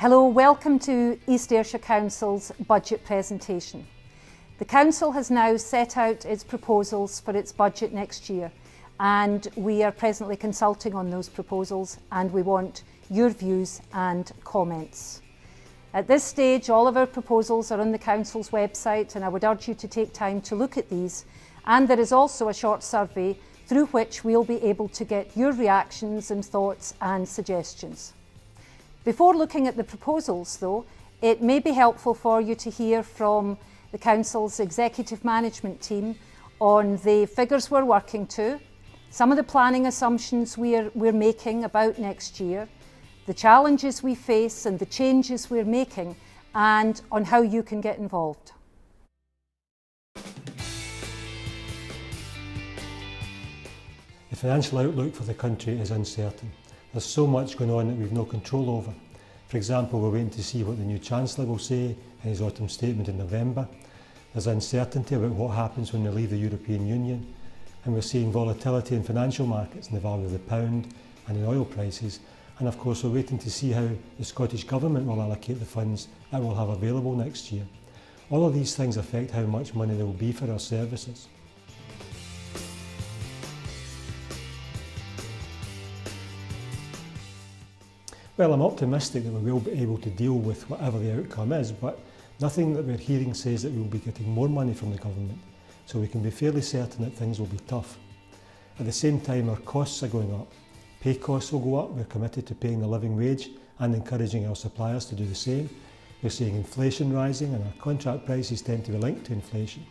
Hello, welcome to East Ayrshire Council's budget presentation. The Council has now set out its proposals for its budget next year, and we are presently consulting on those proposals, and we want your views and comments. At this stage, all of our proposals are on the Council's website, and I would urge you to take time to look at these. And there is also a short survey through which we'll be able to get your reactions and thoughts and suggestions. Before looking at the proposals, though, it may be helpful for you to hear from the Council's Executive Management Team on the figures we're working to, some of the planning assumptions we're making about next year, the challenges we face and the changes we're making, and on how you can get involved. The financial outlook for the country is uncertain. There's so much going on that we've no control over. For example, we're waiting to see what the new Chancellor will say in his autumn statement in November. There's uncertainty about what happens when we leave the European Union. And we're seeing volatility in financial markets in the value of the pound and in oil prices. And of course, we're waiting to see how the Scottish Government will allocate the funds that we'll have available next year. All of these things affect how much money there will be for our services. Well, I'm optimistic that we will be able to deal with whatever the outcome is, but nothing that we're hearing says that we will be getting more money from the government, so we can be fairly certain that things will be tough. At the same time, our costs are going up. Pay costs will go up. We're committed to paying the living wage and encouraging our suppliers to do the same. We're seeing inflation rising, and our contract prices tend to be linked to inflation.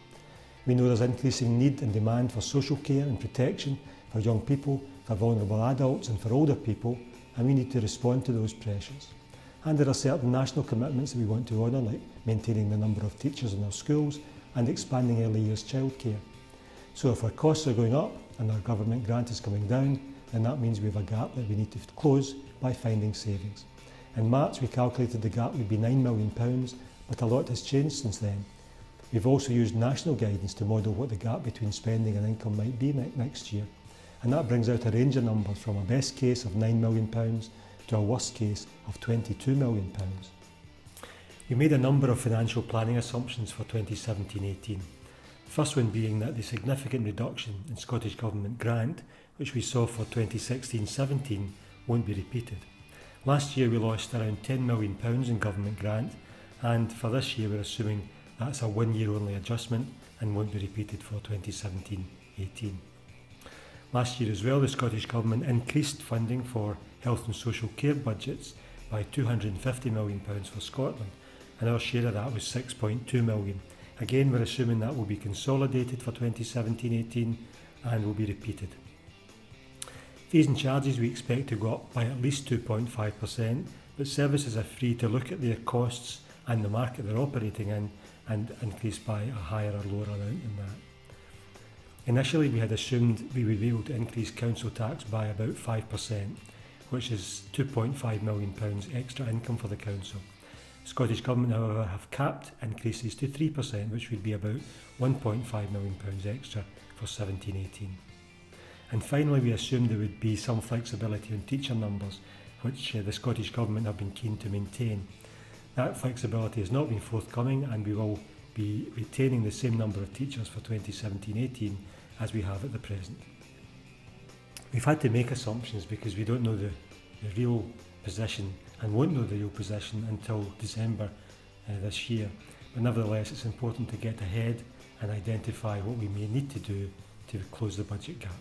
We know there's increasing need and demand for social care and protection for young people, for vulnerable adults and for older people, and we need to respond to those pressures. And there are certain national commitments that we want to honour, like maintaining the number of teachers in our schools and expanding early years childcare. So if our costs are going up and our government grant is coming down, then that means we have a gap that we need to close by finding savings. In March we calculated the gap would be £9 million, but a lot has changed since then. We've also used national guidance to model what the gap between spending and income might be next year. And that brings out a range of numbers from a best case of £9 million to a worst case of £22 million. We made a number of financial planning assumptions for 2017-18. The first one being that the significant reduction in Scottish Government grant, which we saw for 2016-17, won't be repeated. Last year we lost around £10 million in government grant, and for this year we're assuming that's a one-year only adjustment and won't be repeated for 2017-18. Last year as well, the Scottish Government increased funding for health and social care budgets by £250 million for Scotland, and our share of that was £6.2 million. Again, we're assuming that will be consolidated for 2017-18 and will be repeated. Fees and charges we expect to go up by at least 2.5%, but services are free to look at their costs and the market they're operating in and increase by a higher or lower amount than that. Initially, we had assumed we would be able to increase council tax by about 5%, which is £2.5 million extra income for the council. The Scottish Government, however, have capped increases to 3%, which would be about £1.5 million extra for 17-18. And finally, we assumed there would be some flexibility on teacher numbers, which the Scottish Government have been keen to maintain. That flexibility has not been forthcoming, and we will be retaining the same number of teachers for 2017-18 as we have at the present. We've had to make assumptions because we don't know the real position and won't know the real position until December this year. But nevertheless, it's important to get ahead and identify what we may need to do to close the budget gap.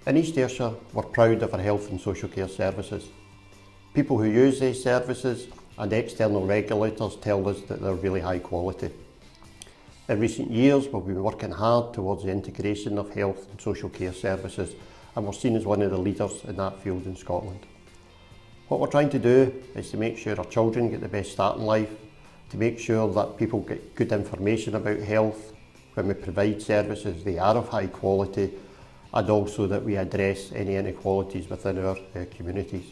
In East Ayrshire, we're proud of our health and social care services. People who use these services and external regulators tell us that they're really high quality. In recent years, we've been working hard towards the integration of health and social care services, and we're seen as one of the leaders in that field in Scotland. What we're trying to do is to make sure our children get the best start in life, to make sure that people get good information about health when we provide services, they are of high quality, and also that we address any inequalities within our communities.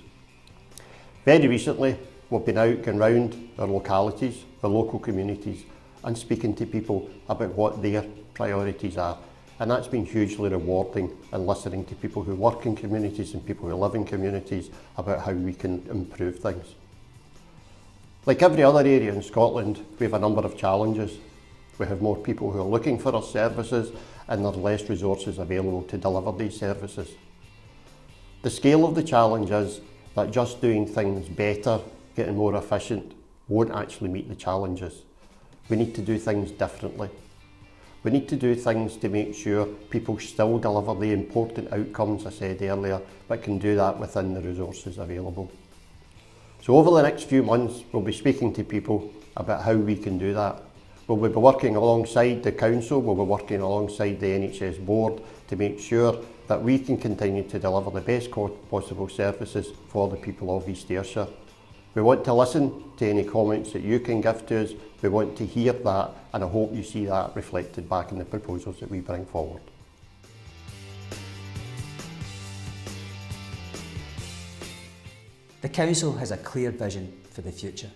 Very recently, we've been out going round our localities, our local communities, and speaking to people about what their priorities are. and that's been hugely rewarding in listening to people who work in communities and people who live in communities about how we can improve things. Like every other area in Scotland, we have a number of challenges. We have more people who are looking for our services and there are less resources available to deliver these services. The scale of the challenge is that just doing things better, getting more efficient, won't actually meet the challenges. We need to do things differently. We need to do things to make sure people still deliver the important outcomes I said earlier, but can do that within the resources available. So over the next few months, we'll be speaking to people about how we can do that. We'll be working alongside the Council, we'll be working alongside the NHS Board to make sure that we can continue to deliver the best possible services for the people of East Ayrshire. We want to listen to any comments that you can give to us. We want to hear that, and I hope you see that reflected back in the proposals that we bring forward. The Council has a clear vision for the future.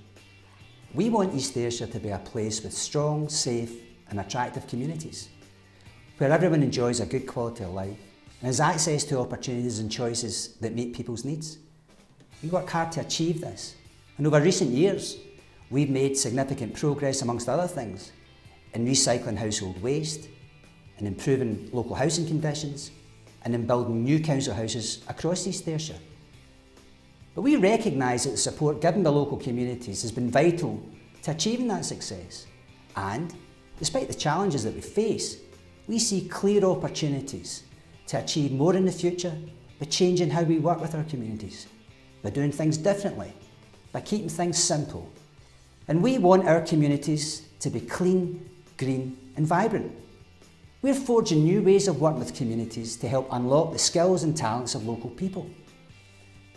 We want East Ayrshire to be a place with strong, safe and attractive communities, where everyone enjoys a good quality of life and has access to opportunities and choices that meet people's needs. We work hard to achieve this, and over recent years we've made significant progress, amongst other things, in recycling household waste, in improving local housing conditions and in building new council houses across East Ayrshire. But we recognise that the support given by local communities has been vital to achieving that success, and despite the challenges that we face, we see clear opportunities to achieve more in the future by changing how we work with our communities, by doing things differently, by keeping things simple. And we want our communities to be clean, green and vibrant. We're forging new ways of working with communities to help unlock the skills and talents of local people.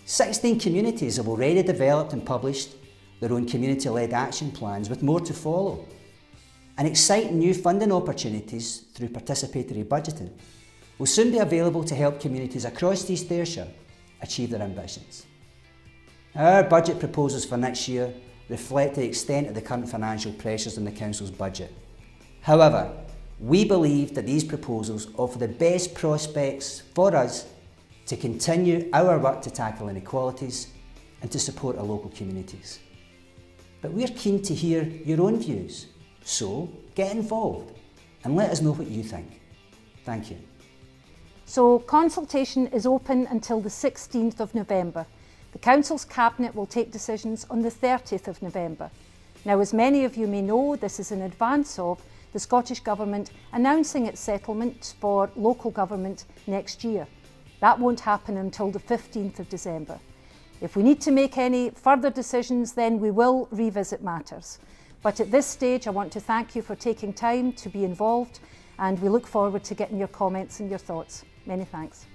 16 communities have already developed and published their own community-led action plans, with more to follow. And exciting new funding opportunities through participatory budgeting will soon be available to help communities across East Ayrshire achieve their ambitions. Our budget proposals for next year reflect the extent of the current financial pressures in the Council's budget. However, we believe that these proposals offer the best prospects for us to continue our work to tackle inequalities and to support our local communities. But we're keen to hear your own views, so get involved and let us know what you think. Thank you. So consultation is open until the 16th of November. The Council's Cabinet will take decisions on the 30th of November. Now, as many of you may know, this is in advance of the Scottish Government announcing its settlement for local government next year. That won't happen until the 15th of December. If we need to make any further decisions, then we will revisit matters. But at this stage, I want to thank you for taking time to be involved, and we look forward to getting your comments and your thoughts. Many thanks.